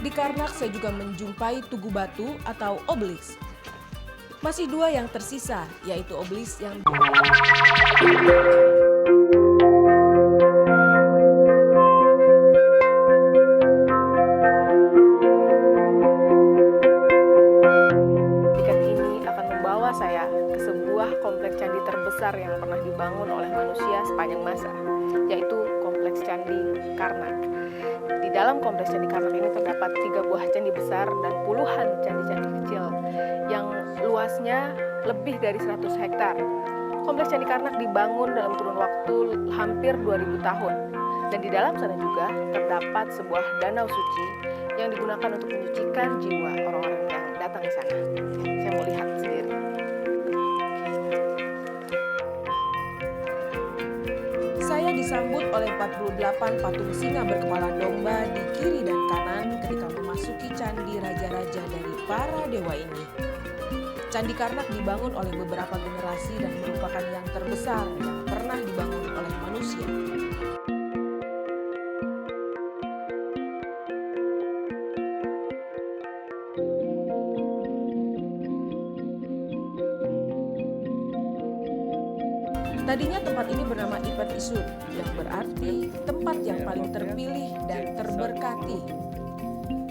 Di Karnak saya juga menjumpai Tugu Batu atau obelisk. Masih dua yang tersisa, yaitu obelisk yang ini akan membawa saya ke sebuah kompleks candi terbesar yang pernah dibangun oleh manusia sepanjang masa, yaitu kompleks Candi Karnak. Di dalam kompleks Candi Karnak ini terdapat 3 buah candi besar dan puluhan candi-candi kecil yang luasnya lebih dari 100 hektar. Kompleks Candi Karnak dibangun dalam kurun waktu hampir 2000 tahun. Dan di dalam sana juga terdapat sebuah danau suci yang digunakan untuk menyucikan jiwa orang-orang yang datang ke sana. Saya mau lihat sendiri. Saya disambut oleh 48 patung singa berkepala domba di kiri dan kanan ketika memasuki candi raja-raja dari para dewa ini. Candi Karnak dibangun oleh beberapa generasi dan merupakan yang terbesar yang pernah dibangun oleh manusia. Tadinya tempat ini bernama Ipet Isut, yang berarti tempat yang paling terpilih dan terberkati.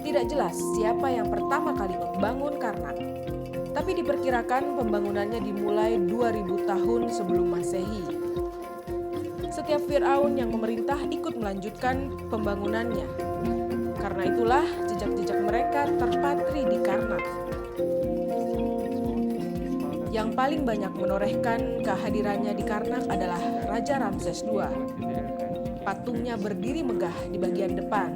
Tidak jelas siapa yang pertama kali membangun Karnak, tapi diperkirakan pembangunannya dimulai 2000 tahun sebelum Masehi. Setiap Firaun yang memerintah ikut melanjutkan pembangunannya. Karena itulah jejak-jejak mereka terpatri di Karnak. Yang paling banyak menorehkan kehadirannya di Karnak adalah Raja Ramses II. Patungnya berdiri megah di bagian depan.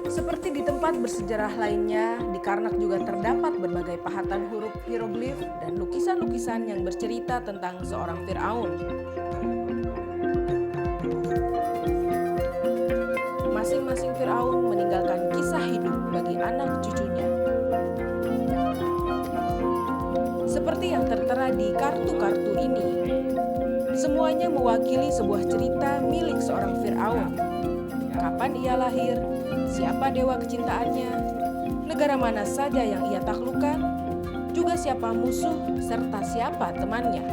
Seperti di tempat bersejarah lainnya, di Karnak juga terdapat berbagai pahatan huruf hieroglif dan lukisan-lukisan yang bercerita tentang seorang Firaun. Masing-masing Firaun meninggalkan kisah hidup bagi anak cucunya. Seperti yang tertera di kartu-kartu ini, semuanya mewakili sebuah cerita milik seorang Firaun. Kapan ia lahir, siapa dewa kecintaannya, negara mana saja yang ia taklukkan, juga siapa musuh serta siapa temannya.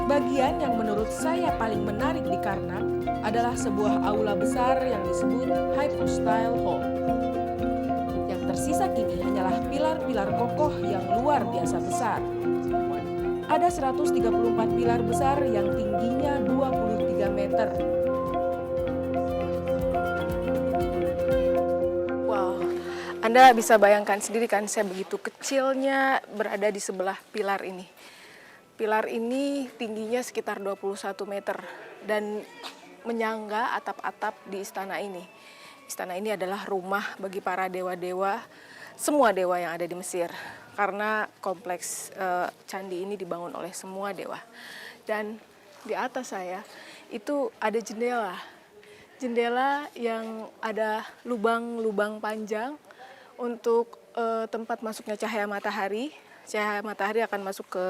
Bagian yang menurut saya paling menarik di Karnak adalah sebuah aula besar yang disebut Hypostyle Hall. Yang tersisa kini hanyalah pilar-pilar kokoh yang luar biasa besar. Ada 134 pilar besar yang tingginya 23 meter. Wow, Anda bisa bayangkan sendiri kan, saya begitu kecilnya berada di sebelah pilar ini. Pilar ini tingginya sekitar 21 meter dan menyangga atap-atap di istana ini. Istana ini adalah rumah bagi para dewa-dewa, semua dewa yang ada di Mesir. Karena kompleks candi ini dibangun oleh semua dewa. Dan di atas saya itu ada jendela. Jendela yang ada lubang-lubang panjang untuk tempat masuknya cahaya matahari. Cahaya matahari akan masuk ke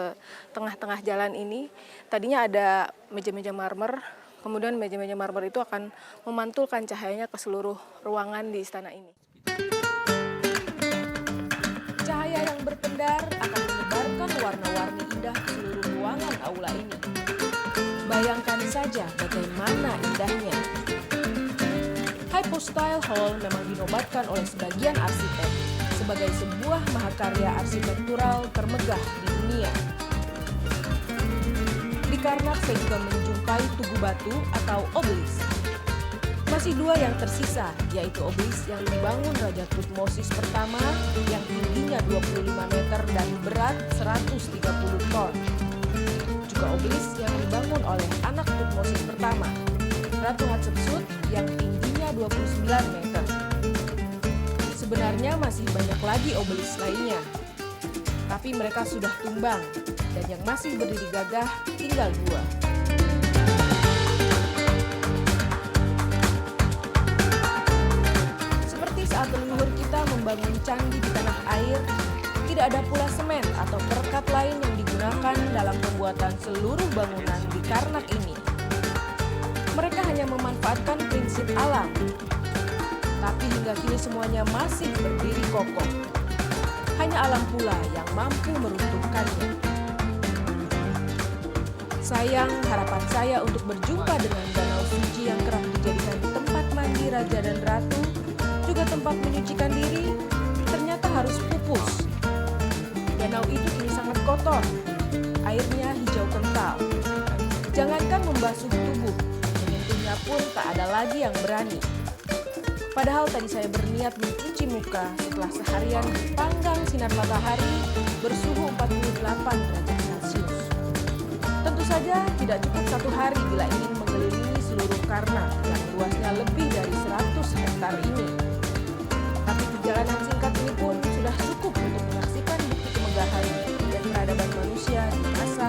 tengah-tengah jalan ini. Tadinya ada meja-meja marmer, kemudian meja-meja marmer itu akan memantulkan cahayanya ke seluruh ruangan di istana ini. Cahaya yang berpendar akan menyebarkan warna-warni indah ke seluruh ruangan aula ini. Bayangkan saja bagaimana indahnya. Hypostyle Hall memang dinobatkan oleh sebagian arsitek sebagai sebuah mahakarya arsitektural termegah di dunia. Di Karnak saya juga menjumpai Tugu Batu atau obelisk. Masih dua yang tersisa, yaitu obelisk yang dibangun Raja Thutmosis pertama yang tingginya 25 meter dan berat 130 ton. Juga obelisk yang dibangun oleh anak Thutmosis pertama, Ratu Hatshepsut yang tingginya 29 meter. Sebenarnya masih banyak lagi obelisk lainnya, tapi mereka sudah tumbang dan yang masih berdiri gagah tinggal 2. Seperti saat leluhur kita membangun candi di tanah air, tidak Tidak ada pula semen atau perekat lain yang digunakan dalam pembuatan seluruh bangunan di Karnak ini. Mereka hanya memanfaatkan prinsip alam, tapi hingga kini semuanya masih berdiri kokoh. Hanya alam pula yang mampu meruntuhkannya. Sayang, harapan saya untuk berjumpa dengan danau suci yang kerap dijadikan tempat mandi raja dan ratu, juga tempat menyucikan diri, ternyata harus pupus. Danau itu kini sangat kotor, airnya hijau kental. Jangankan membasuh tubuh, menyentuhnya pun tak ada lagi yang berani. Padahal tadi saya berniat mencuci muka setelah seharian dipanggang sinar matahari bersuhu 48 derajat Celcius. Tentu saja tidak cukup satu hari bila ingin mengelilingi seluruh Karnak yang luasnya lebih dari 100 hektar ini. Tapi perjalanan singkat ini pun sudah cukup untuk menyaksikan bukti kemegahan dan peradaban manusia di masa